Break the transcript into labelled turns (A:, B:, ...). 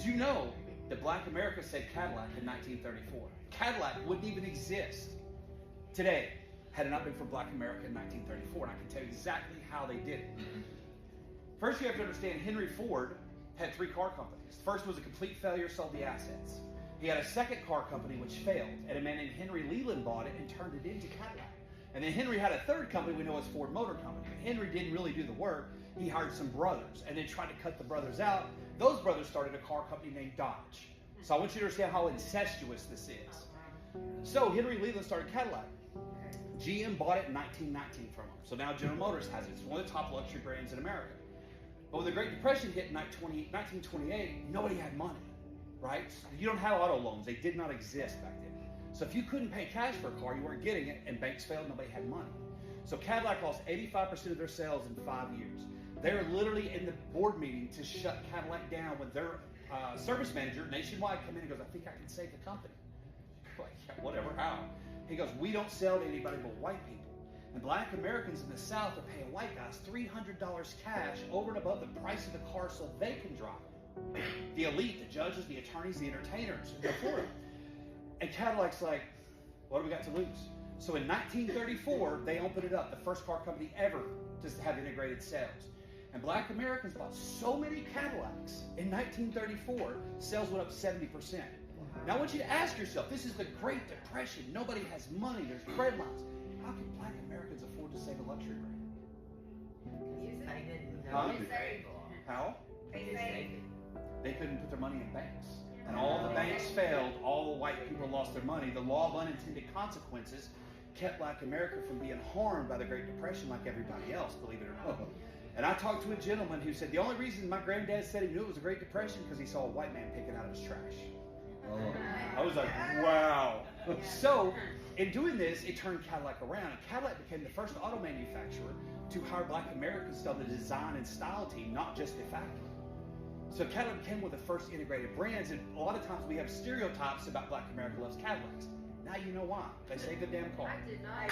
A: you know that Black America said Cadillac in 1934? Cadillac wouldn't even exist today had it not been for Black America in 1934, and I can tell you exactly how they did it. First, you have to understand Henry Ford had 3 car companies. The first was a complete failure, sold the assets. He had a second car company which failed, and a man named Henry Leland bought it and turned it into Cadillac. And then Henry had a third company we know as Ford Motor Company. But Henry didn't really do the work. He hired some brothers and then tried to cut the brothers out. Those brothers started a car company named Dodge. So I want you to understand how incestuous this is. So Henry Leland started Cadillac. GM bought it in 1919 from him. So now General Motors has it. It's one of the top luxury brands in America. But when the Great Depression hit in 1928, nobody had money, right? You don't have auto loans. They did not exist back then. So if you couldn't pay cash for a car, you weren't getting it, and banks failed, nobody had money. So Cadillac lost 85% of their sales in 5 years. They were literally in the board meeting to shut Cadillac down when their service manager nationwide come in and goes, I think I can save the company. Like, yeah, whatever, how? He goes, we don't sell to anybody but white people. And Black Americans in the South are paying white guys $300 cash over and above the price of the car so they can drive it. The elite, the judges, the attorneys, the entertainers, go for it. And Cadillac's like, what do we got to lose? So in 1934, they opened it up, the first car company ever to have integrated sales. And Black Americans bought so many Cadillacs in 1934, sales went up 70%. Now I want you to ask yourself, this is the Great Depression. Nobody has money, there's bread lines. How can Black Americans afford to save a luxury brand? How? They couldn't put their money in banks. And all the banks failed, all the white people lost their money. The law of unintended consequences kept Black America from being harmed by the Great Depression like everybody else, believe it or not. And I talked to a gentleman who said the only reason my granddad said he knew it was a Great Depression because he saw a white man picking out of his trash. I was like, wow. So, in doing this, it turned Cadillac around. And Cadillac became the first auto manufacturer to hire Black Americans on the design and style team, not just the factory. So Cadillac became one of the first integrated brands, and a lot of times we have stereotypes about Black America loves Cadillacs. Now you know why. They save the damn car.
B: I did not.